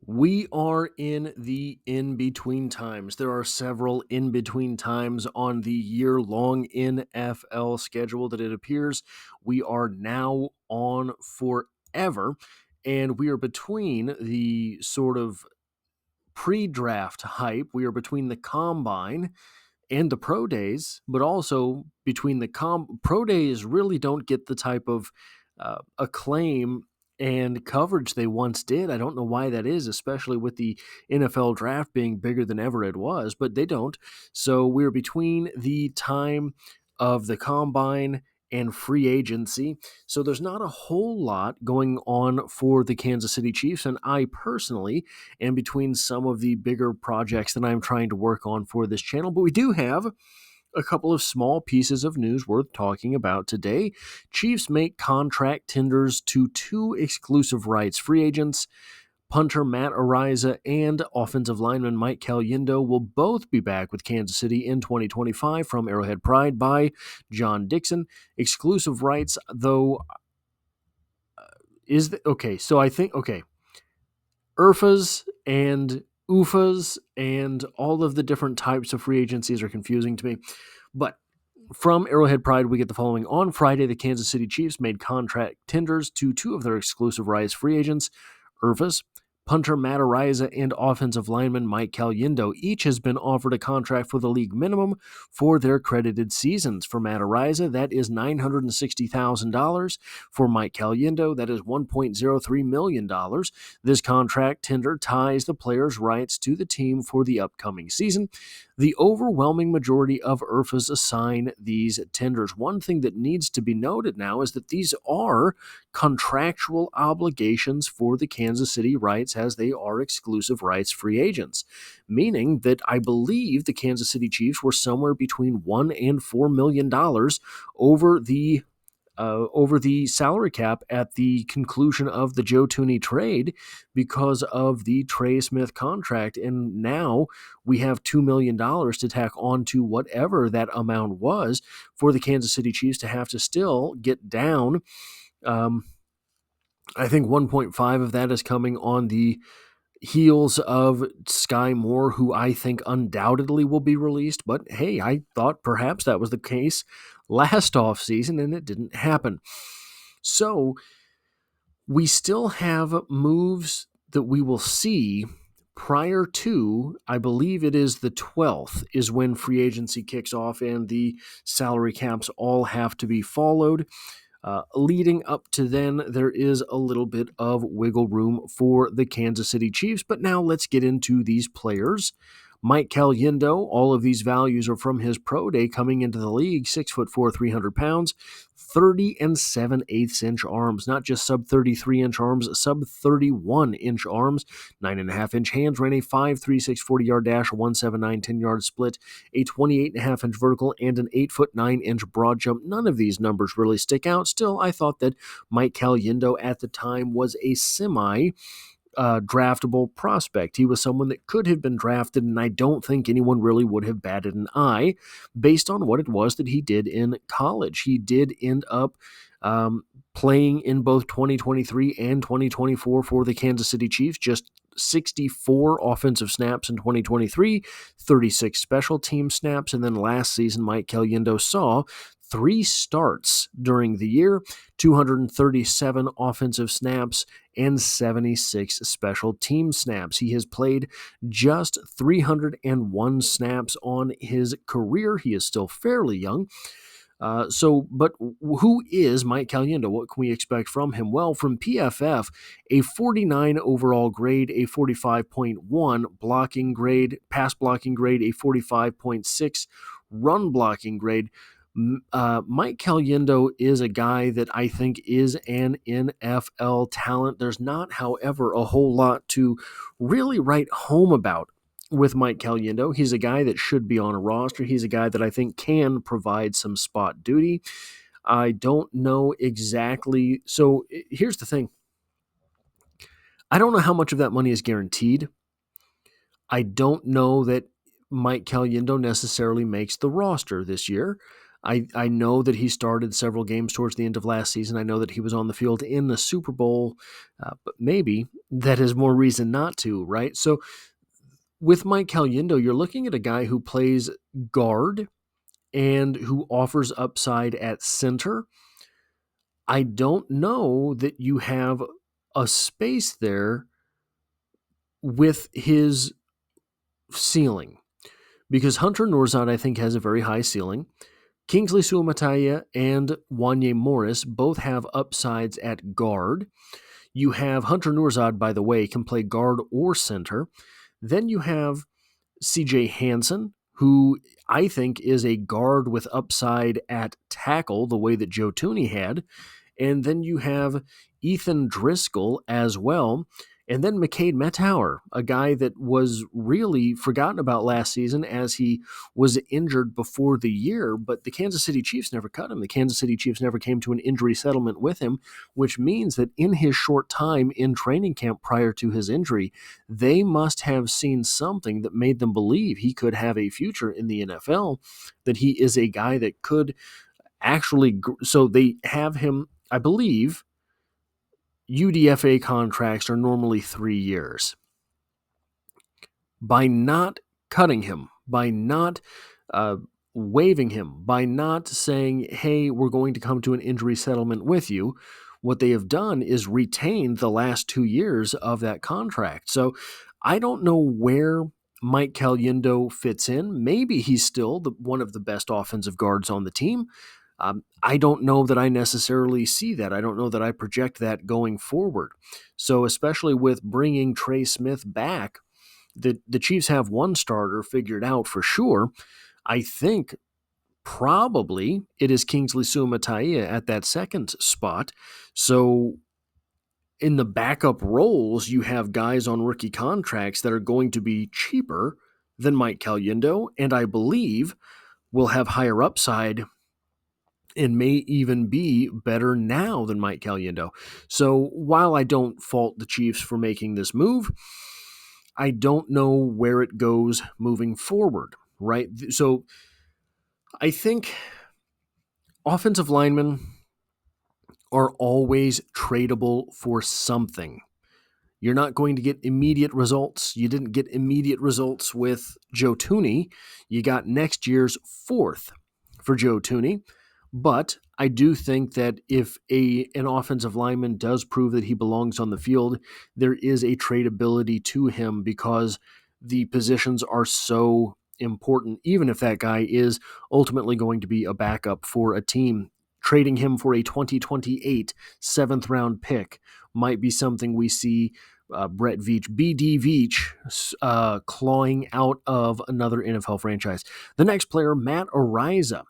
We are in the in-between times. There are several in-between times on the year-long NFL schedule that it appears we are now on forever, and we are between the sort of pre-draft hype. We are between the combine and the pro days, but also between the pro days really don't get the type of acclaim and coverage they once did. I don't know why that is, especially with the NFL draft being bigger than ever it was, but they don't. So we're between the time of the combine and free agency. So there's not a whole lot going on for the Kansas City Chiefs. And I personally am between some of the bigger projects that I'm trying to work on for this channel. But we do have a couple of small pieces of news worth talking about today. Chiefs make contract tenders to two exclusive rights free agents. Punter Matt Araiza and offensive lineman Mike Caliendo will both be back with Kansas City in 2025 from Arrowhead Pride by John Dixon. Exclusive rights, though, so I think, ERFAs and UFAs and all of the different types of free agencies are confusing to me. But from Arrowhead Pride, we get the following. On Friday, the Kansas City Chiefs made contract tenders to two of their exclusive rights free agents, ERFAs. Punter Matt Araiza and offensive lineman Mike Caliendo. Each has been offered a contract for the league minimum for their credited seasons. For Matt Araiza, that is $960,000. For Mike Caliendo, that is $1.03 million. This contract tender ties the players' rights to the team for the upcoming season. The overwhelming majority of ERFAs assign these tenders. One thing that needs to be noted now is that these are contractual obligations for the Kansas City rights as they are exclusive rights free agents, meaning that I believe the Kansas City Chiefs were somewhere between $1 and $4 million over the salary cap at the conclusion of the Joe Thuney trade because of the Trey Smith contract. And now we have $2 million to tack on to whatever that amount was for the Kansas City Chiefs to have to still get down. I think 1.5 of that is coming on the heels of Sky Moore, who I think undoubtedly will be released. But hey, I thought perhaps that was the case last offseason, and it didn't happen. So we still have moves that we will see prior to, I believe it is the 12th, is when free agency kicks off and the salary caps all have to be followed. Leading up to then, there is a little bit of wiggle room for the Kansas City Chiefs. But now let's get into these players. Mike Caliendo, all of these values are from his pro day coming into the league, 6'4", 300 pounds, 30 7/8 inch arms, not just sub 33 inch arms, sub 31 inch arms, 9.5 inch hands, ran a 5.36 40-yard dash, a 1.79 10-yard split, a 28.5 inch vertical, and an 8'9" inch broad jump. None of these numbers really stick out. Still, I thought that Mike Caliendo at the time was a draftable prospect. He was someone that could have been drafted, and I don't think anyone really would have batted an eye based on what it was that he did in college. He did end up playing in both 2023 and 2024 for the Kansas City Chiefs, just 64 offensive snaps in 2023, 36 special team snaps, and then last season Mike Caliendo saw 3 starts during the year, 237 offensive snaps, and 76 special team snaps. He has played just 301 snaps on his career. He is still fairly young. But who is Mike Caliendo? What can we expect from him? Well, from PFF, a 49 overall grade, a 45.1 blocking grade, pass blocking grade, a 45.6 run blocking grade. Mike Caliendo is a guy that I think is an NFL talent. There's not, however, a whole lot to really write home about with Mike Caliendo. He's a guy that should be on a roster. He's a guy that I think can provide some spot duty. I don't know exactly. So here's the thing. I don't know how much of that money is guaranteed. I don't know that Mike Caliendo necessarily makes the roster this year. I know that he started several games towards the end of last season. I know that he was on the field in the Super Bowl, but maybe that is more reason not to, right? So with Mike Caliendo, you're looking at a guy who plays guard and who offers upside at center. I don't know that you have a space there with his ceiling, because Hunter Nourzad, I think, has a very high ceiling. Kingsley Suamataia and Wanye Morris both have upsides at guard. You have Hunter Nourzad, by the way, can play guard or center. Then you have CJ Hansen, who I think is a guard with upside at tackle, the way that Joe Thuney had. And then you have Ethan Driscoll as well. And then McCade Mettauer, a guy that was really forgotten about last season as he was injured before the year, but the Kansas City Chiefs never cut him. The Kansas City Chiefs never came to an injury settlement with him, which means that in his short time in training camp prior to his injury, they must have seen something that made them believe he could have a future in the NFL, that he is a guy that could actually. So they have him, I believe, UDFA contracts are normally 3 years. By not cutting him, by not waiving him, by not saying, hey, we're going to come to an injury settlement with you, what they have done is retained the last 2 years of that contract. So I don't know where Mike Caliendo fits in. Maybe he's still one of the best offensive guards on the team. I don't know that I necessarily see that. I don't know that I project that going forward. So especially with bringing Trey Smith back, the Chiefs have one starter figured out for sure. I think probably it is Kingsley Suamataia at that second spot. So in the backup roles, you have guys on rookie contracts that are going to be cheaper than Mike Caliendo, and I believe will have higher upside and may even be better now than Mike Caliendo. So while I don't fault the Chiefs for making this move, I don't know where it goes moving forward, right? So I think offensive linemen are always tradable for something. You're not going to get immediate results. You didn't get immediate results with Joe Thuney. You got next year's fourth for Joe Thuney. But I do think that if an offensive lineman does prove that he belongs on the field, there is a tradability to him because the positions are so important, even if that guy is ultimately going to be a backup for a team. Trading him for a 2028 seventh-round pick might be something we see Brett Veach, BD Veach, clawing out of another NFL franchise. The next player, Matt Araiza.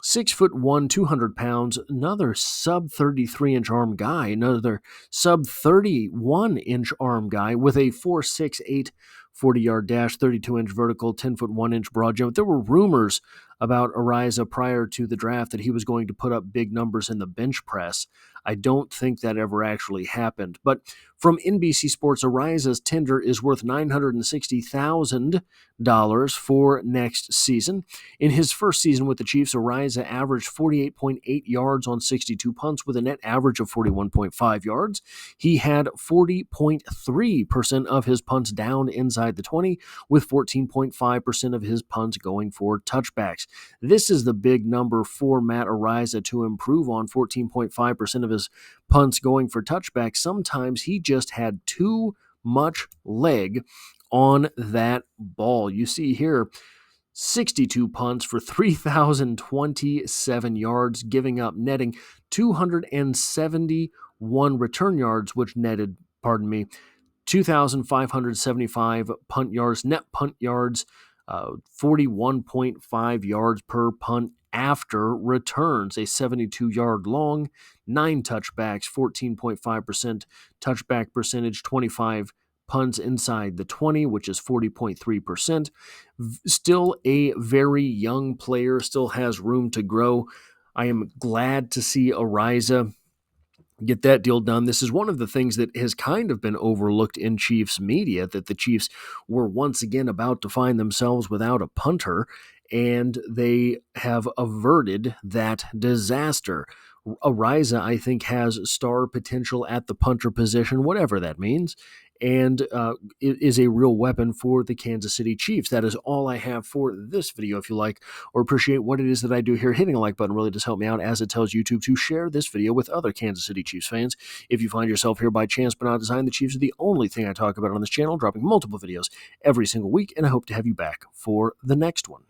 6'1", 200 pounds, another sub 33-inch arm guy, another sub 31-inch arm guy with a 4.68 40-yard dash, 32-inch vertical, 10'1" broad jump. There were rumors about Araiza prior to the draft that he was going to put up big numbers in the bench press. I don't think that ever actually happened. But from NBC Sports, Araiza's tender is worth $960,000 for next season. In his first season with the Chiefs, Araiza averaged 48.8 yards on 62 punts with a net average of 41.5 yards. He had 40.3% of his punts down inside the 20, with 14.5% of his punts going for touchbacks. This is the big number for Matt Araiza to improve on, 14.5% of his punts going for touchbacks. Sometimes he just had too much leg on that ball. You see here, 62 punts for 3,027 yards, giving up, netting 271 return yards, which netted, 2,575 punt yards, net punt yards, 41.5 yards per punt after returns, a 72-yard long, 9 touchbacks, 14.5% touchback percentage, 25 punts inside the 20, which is 40.3%. Still a very young player, still has room to grow. I am glad to see Araiza get that deal done. This is one of the things that has kind of been overlooked in Chiefs media, that the Chiefs were once again about to find themselves without a punter, and they have averted that disaster. Araiza, I think, has star potential at the punter position, whatever that means, and is a real weapon for the Kansas City Chiefs. That is all I have for this video. If you like or appreciate what it is that I do here, hitting a like button really does help me out, as it tells YouTube to share this video with other Kansas City Chiefs fans. If you find yourself here by chance but not design, the Chiefs are the only thing I talk about on this channel, dropping multiple videos every single week, and I hope to have you back for the next one.